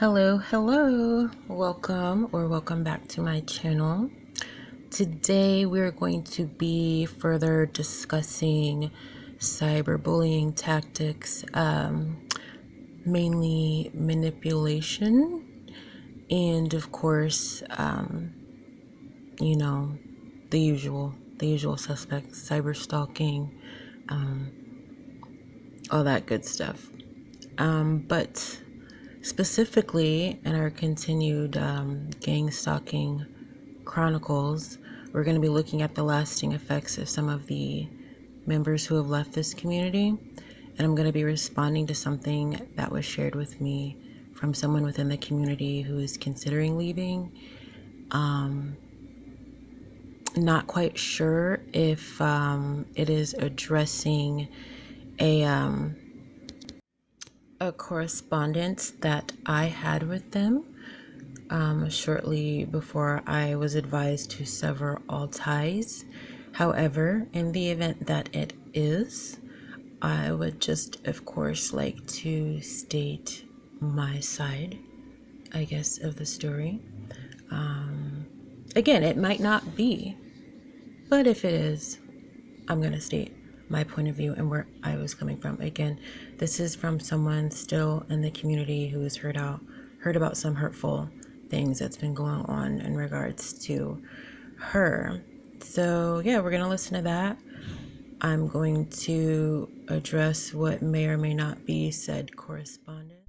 Hello, welcome back to my channel. Today we're going to be further discussing cyberbullying tactics, mainly manipulation, and of course, the usual suspects, cyber stalking, all that good stuff. But specifically, in our continued Gangstalking chronicles, we're going to be looking at the lasting effects of some of the members who have left this community, and I'm going to be responding to something that was shared with me from someone within the community who is considering leaving. Not quite sure if it is addressing a correspondence that I had with them shortly before I was advised to sever all ties. However, in the event that it is, I would just, of course, like to state my side, I guess, of the story. Again, it might not be, but if it is, I'm going to state my point of view and where I was coming from. Again, this is from someone still in the community who has heard about some hurtful things that's been going on in regards to her. So yeah, we're going to listen to that. I'm going to address what may or may not be said correspondence.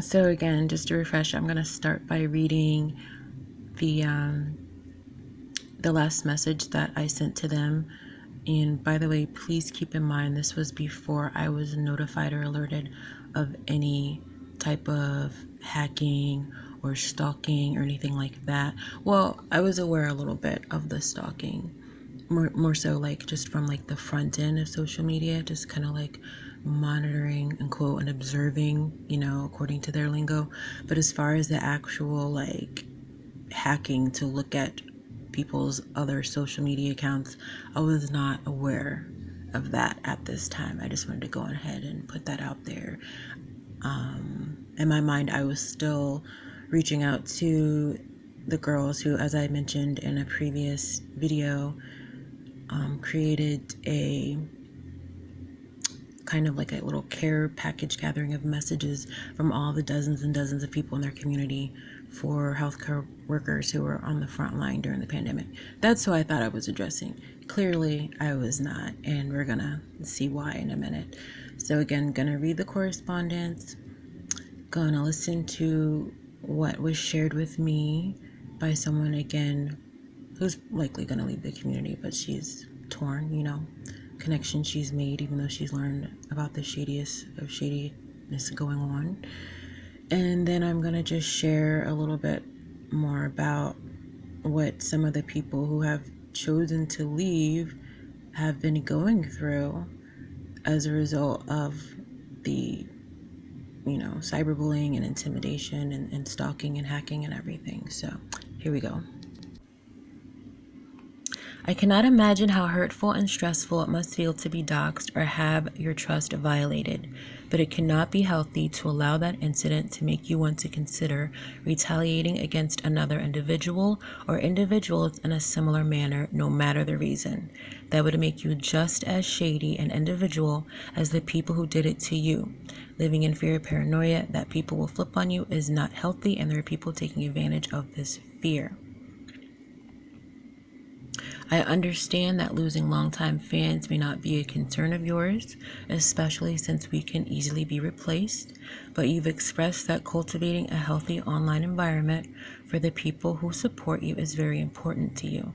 So again, just to refresh, I'm going to start by reading the last message that I sent to them. And by the way, please keep in mind, this was before I was notified or alerted of any type of hacking or stalking or anything like that. Well, I was aware a little bit of the stalking, more so like just from like the front end of social media, just kind of like monitoring and quote and observing, according to their lingo. But as far as the actual like hacking to look at people's other social media accounts, I was not aware of that at this time. I just wanted to go ahead and put that out there. In my mind, I was still reaching out to the girls who, as I mentioned in a previous video, created a kind of like a little care package gathering of messages from all the dozens and dozens of people in their community for healthcare workers who were on the front line during the pandemic. That's who I thought I was addressing. Clearly, I was not, and we're gonna see why in a minute. So again, gonna read the correspondence, gonna listen to what was shared with me by someone, again, who's likely gonna leave the community, but she's torn, connection she's made, even though she's learned about the shadiest of shadiness going on. And then I'm going to just share a little bit more about what some of the people who have chosen to leave have been going through as a result of the, cyberbullying and intimidation and stalking and hacking and everything. So here we go. I cannot imagine how hurtful and stressful it must feel to be doxxed or have your trust violated, but it cannot be healthy to allow that incident to make you want to consider retaliating against another individual or individuals in a similar manner, no matter the reason. That would make you just as shady an individual as the people who did it to you. Living in fear or paranoia that people will flip on you is not healthy, and there are people taking advantage of this fear. I understand that losing longtime fans may not be a concern of yours, especially since we can easily be replaced, but you've expressed that cultivating a healthy online environment for the people who support you is very important to you.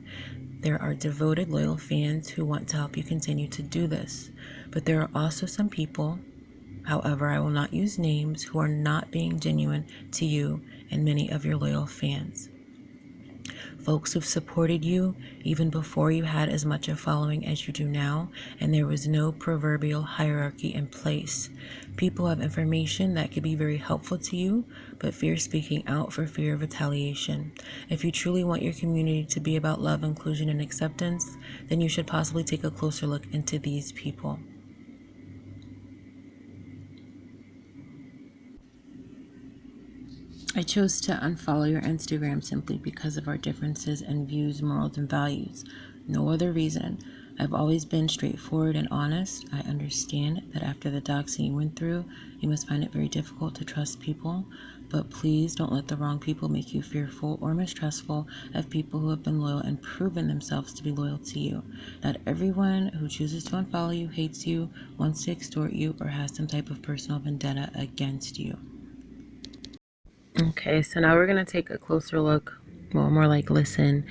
There are devoted, loyal fans who want to help you continue to do this, but there are also some people, however, I will not use names, who are not being genuine to you and many of your loyal fans. Folks who've supported you even before you had as much a following as you do now, and there was no proverbial hierarchy in place. People have information that could be very helpful to you, but fear speaking out for fear of retaliation. If you truly want your community to be about love, inclusion, and acceptance, then you should possibly take a closer look into these people. I chose to unfollow your Instagram simply because of our differences in views, morals, and values. No other reason. I've always been straightforward and honest. I understand that after the doxing you went through, you must find it very difficult to trust people. But please don't let the wrong people make you fearful or mistrustful of people who have been loyal and proven themselves to be loyal to you. Not everyone who chooses to unfollow you hates you, wants to extort you, or has some type of personal vendetta against you. Okay, so now we're going to take a closer look, well, more like listen,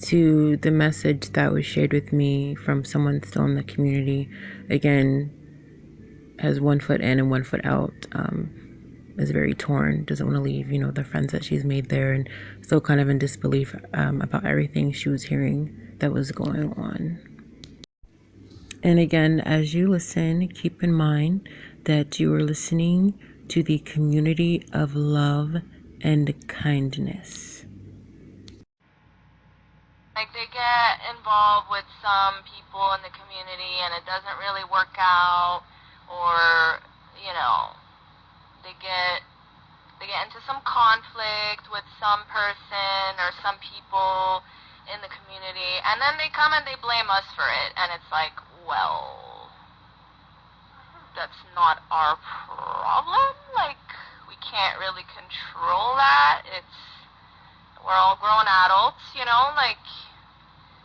to the message that was shared with me from someone still in the community. Again, has 1 foot in and 1 foot out, is very torn, doesn't want to leave, the friends that she's made there, and still kind of in disbelief about everything she was hearing that was going on. And again, as you listen, keep in mind that you are listening to the community of love and kindness. Like, they get involved with some people in the community and it doesn't really work out, or, they get into some conflict with some person or some people in the community, and then they come and they blame us for it, and it's like, well, that's not our problem. Like, we can't really control that. We're all grown adults, like,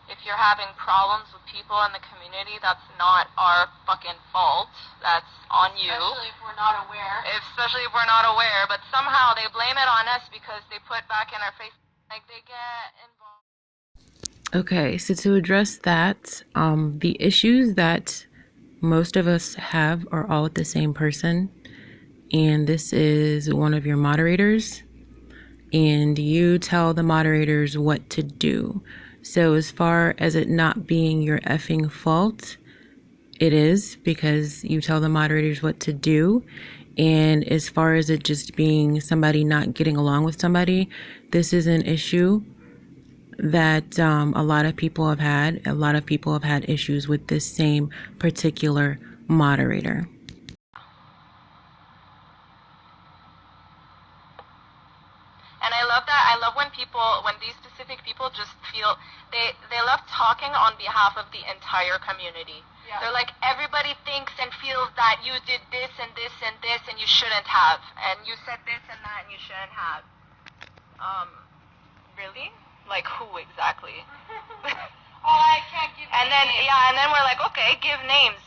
if you're having problems with people in the community, that's not our fucking fault. That's on you. Especially if we're not aware. But somehow they blame it on us because they put back in our face, like, they get involved. Okay, so to address that, the issues that most of us have are all with the same person. And this is one of your moderators. And you tell the moderators what to do. So as far as it not being your effing fault, it is, because you tell the moderators what to do. And as far as it just being somebody not getting along with somebody, this is an issue that a lot of people have had. A lot of people have had issues with this same particular moderator. And I love that. I love when these specific people just feel, they love talking on behalf of the entire community. Yeah. They're like, everybody thinks and feels that you did this and this and this and you shouldn't have. And you said this and that and you shouldn't have. Really? Like, who exactly? I can't give and then names. Yeah, and then we're like, okay, give names.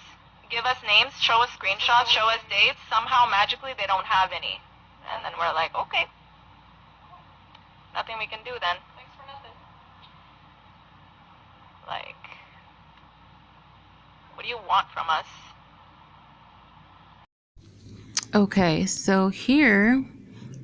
Give us names, show us screenshots, show us dates. Somehow, magically, they don't have any. And then we're like, okay. Nothing we can do then. Thanks for nothing. Like, what do you want from us? Okay, so here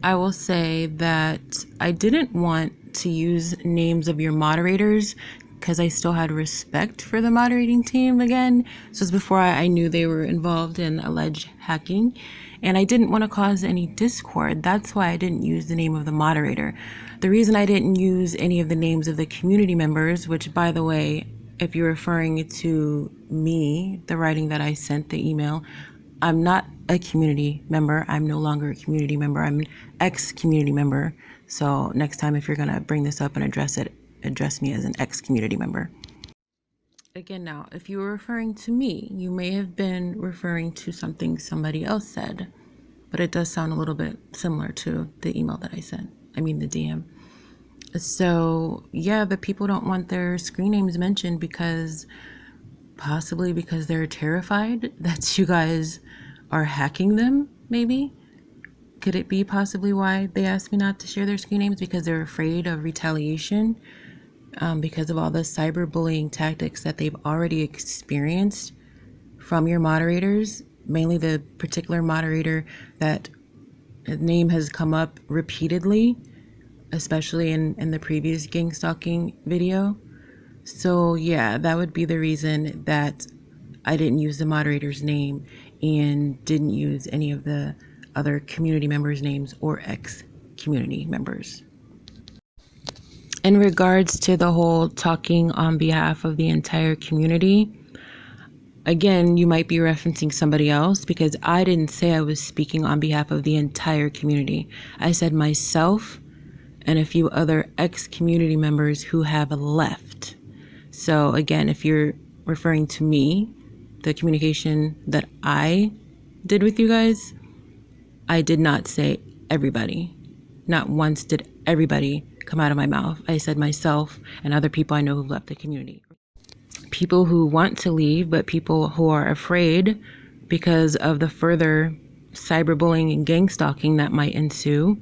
I will say that I didn't want to use names of your moderators because I still had respect for the moderating team again. So it's before I knew they were involved in alleged hacking, and I didn't want to cause any discord. That's why I didn't use the name of the moderator. The reason I didn't use any of the names of the community members, which, by the way, if you're referring to me, the writing that I sent, the email, I'm not a community member. I'm no longer a community member. I'm an ex-community member. So next time, if you're going to bring this up and address it, address me as an ex-community member. Again, now, if you were referring to me, you may have been referring to something somebody else said, but it does sound a little bit similar to the email that I sent. I mean, the DM. So yeah, the people don't want their screen names mentioned possibly because they're terrified that you guys are hacking them, maybe? Could it be possibly why they asked me not to share their screen names? Because they're afraid of retaliation, because of all the cyberbullying tactics that they've already experienced from your moderators, mainly the particular moderator that name has come up repeatedly, especially in the previous Gangstalking video. So yeah, that would be the reason that I didn't use the moderator's name and didn't use any of the other community members' names or ex-community members. In regards to the whole talking on behalf of the entire community, Again, you might be referencing somebody else because I didn't say I was speaking on behalf of the entire community. I said myself and a few other ex-community members who have left. So again, if you're referring to me, the communication that I did with you guys, I did not say everybody. Not once did everybody come out of my mouth. I said myself and other people I know who've left the community. People who want to leave, but people who are afraid because of the further cyberbullying and gangstalking that might ensue.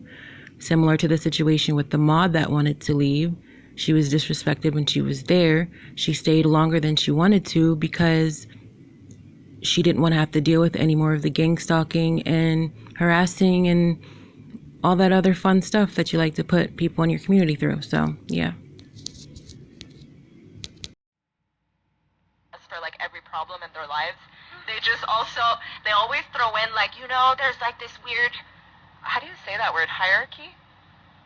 Similar to the situation with the mod that wanted to leave. She was disrespected when she was there. She stayed longer than she wanted to because she didn't want to have to deal with any more of the gangstalking and harassing and all that other fun stuff that you like to put people in your community through. So, yeah. For like every problem in their lives. They always throw in like, there's like this weird, how do you say that word, hierarchy?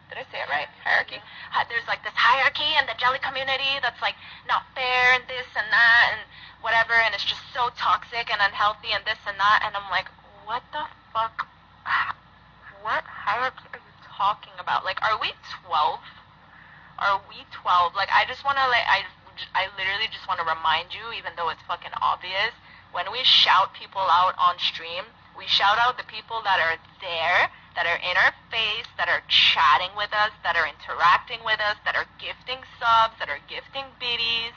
Did I say it right? Hierarchy? There's like this hierarchy in the jelly community that's like not fair and this and that and whatever, and it's just so toxic and unhealthy and this and that, and I'm like, what the fuck? What hierarchy are you talking about? Like, are we 12? Are we 12? Like, I just want to, like, I literally just want to remind you, even though it's fucking obvious, when we shout people out on stream, we shout out the people that are there, that are in our face, that are chatting with us, that are interacting with us, that are gifting subs, that are gifting biddies.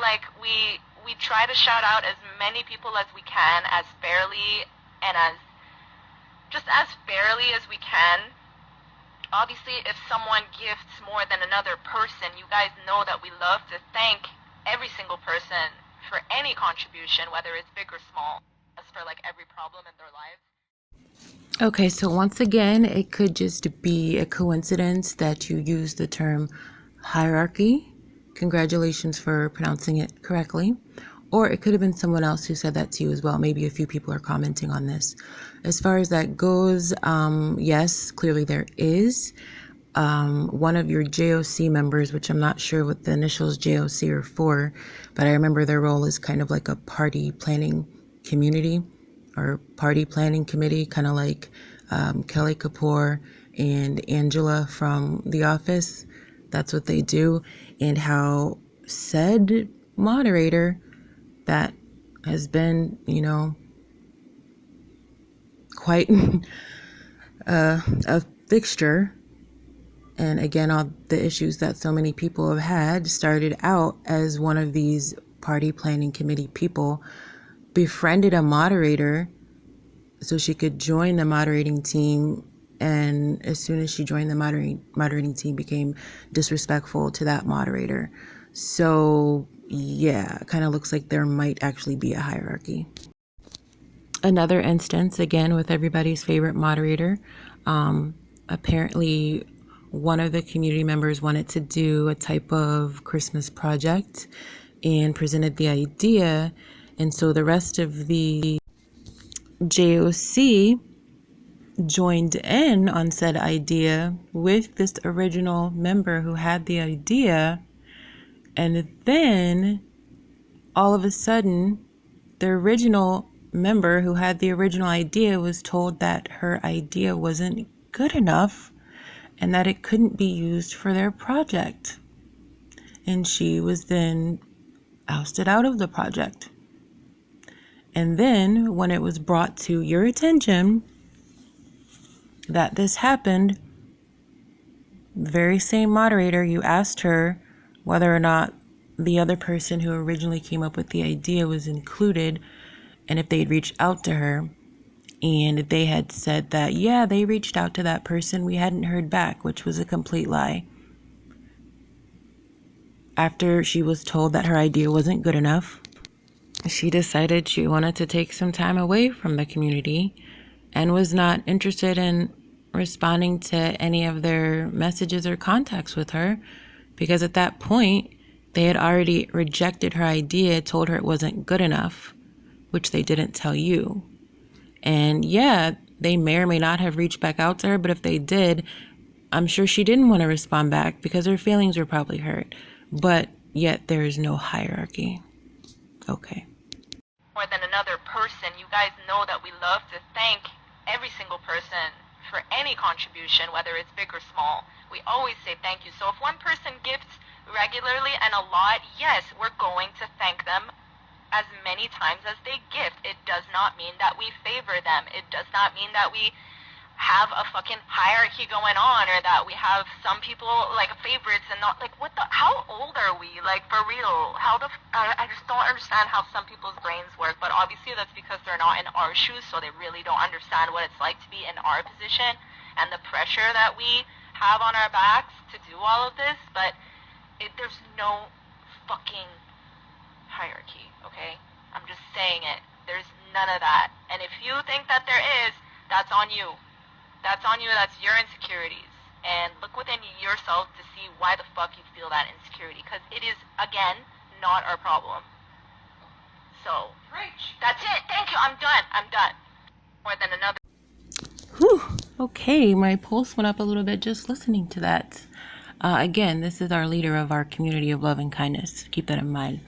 Like, we try to shout out as many people as we can, as fairly and as fairly as we can. Obviously, if someone gifts more than another person, you guys know that we love to thank every single person for any contribution, whether it's big or small, as for like every problem in their lives. Okay, so once again, it could just be a coincidence that you use the term hierarchy. Congratulations for pronouncing it correctly. Or it could have been someone else who said that to you as well. Maybe a few people are commenting on this. As far as that goes, yes, clearly there is. One of your JOC members, which I'm not sure what the initials JOC are for, but I remember their role is kind of like a party planning community or party planning committee, kind of like Kelly Kapoor and Angela from The Office. That's what they do. And how said moderator that has been, quite a fixture. And again, all the issues that so many people have had started out as one of these party planning committee people befriended a moderator so she could join the moderating team. And as soon as she joined the moderating team, became disrespectful to that moderator. So yeah, kind of looks like there might actually be a hierarchy. Another instance, again, with everybody's favorite moderator, apparently one of the community members wanted to do a type of Christmas project and presented the idea. And so the rest of the JOC joined in on said idea with this original member who had the idea. And then all of a sudden, the original member who had the original idea was told that her idea wasn't good enough and that it couldn't be used for their project. And she was then ousted out of the project. And then when it was brought to your attention that this happened, the very same moderator, you asked her whether or not the other person who originally came up with the idea was included and if they'd reached out to her. And they had said that, yeah, they reached out to that person. We hadn't heard back, which was a complete lie. After she was told that her idea wasn't good enough, she decided she wanted to take some time away from the community and was not interested in responding to any of their messages or contacts with her, because at that point, they had already rejected her idea, told her it wasn't good enough, which they didn't tell you. And yeah, they may or may not have reached back out to her, but if they did, I'm sure she didn't want to respond back because her feelings were probably hurt. But yet there is no hierarchy. Okay. more than another person. You guys know that we love to thank every single person for any contribution, whether it's big or small. We always say thank you. So if one person gifts regularly and a lot, yes, we're going to thank them as many times as they gift. It does not mean that we favor them. It does not mean that we have a fucking hierarchy going on, or that we have some people like favorites and not like, what the, how old are we, like, for real? I just don't understand how some people's brains work. But obviously that's because they're not in our shoes, so they really don't understand what it's like to be in our position and the pressure that we have on our backs to do all of this. But there's no fucking hierarchy, okay? I'm just saying it. There's none of that. And if you think that there is, that's on you. That's on you. That's your insecurities. And look within yourself to see why the fuck you feel that insecurity. Because it is, again, not our problem. So, that's it. Thank you. I'm done. More than another. Whew. Okay, my pulse went up a little bit just listening to that. Again, this is our leader of our community of love and kindness. Keep that in mind.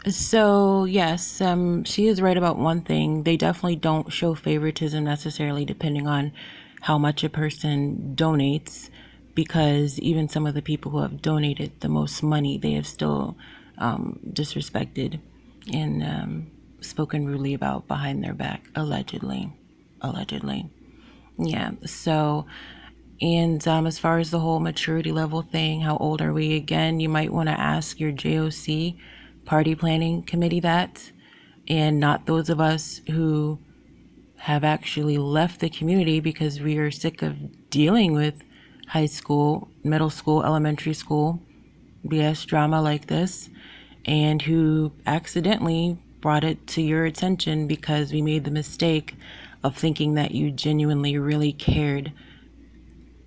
So, yes, she is right about one thing. They definitely don't show favoritism necessarily depending on how much a person donates, because even some of the people who have donated the most money, they have still disrespected and spoken rudely about behind their back, allegedly. Yeah, so, and as far as the whole maturity level thing, how old are we? Again, you might want to ask your JOC party planning committee that, and not those of us who have actually left the community because we are sick of dealing with high school, middle school, elementary school BS drama like this, and who accidentally brought it to your attention because we made the mistake of thinking that you genuinely really cared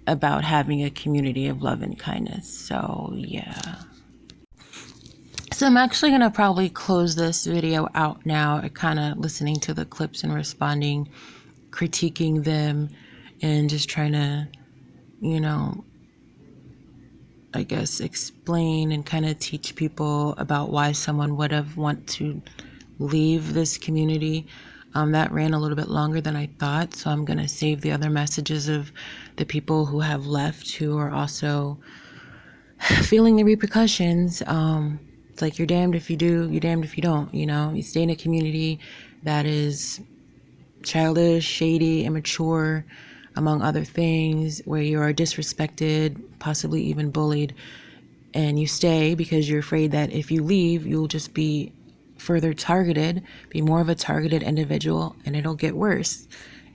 about having a community of love and kindness. So yeah. So I'm actually going to probably close this video out now, kind of listening to the clips and responding, critiquing them, and just trying to, I guess, explain and kind of teach people about why someone would have want to leave this community. That ran a little bit longer than I thought, so I'm going to save the other messages of the people who have left, who are also feeling the repercussions. It's like, you're damned if you do, you're damned if you don't, You stay in a community that is childish, shady, immature, among other things, where you are disrespected, possibly even bullied, and you stay because you're afraid that if you leave, you'll just be further targeted, be more of a targeted individual, and it'll get worse.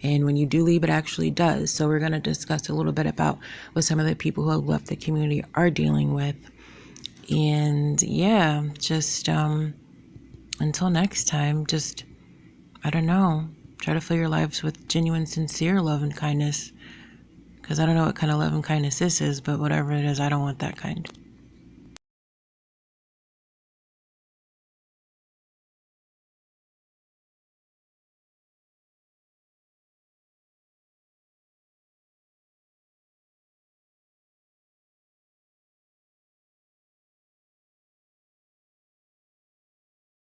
And when you do leave, it actually does. So we're going to discuss a little bit about what some of the people who have left the community are dealing with. And yeah, just until next time, just, I don't know, try to fill your lives with genuine, sincere love and kindness. Because I don't know what kind of love and kindness this is, but whatever it is, I don't want that kind.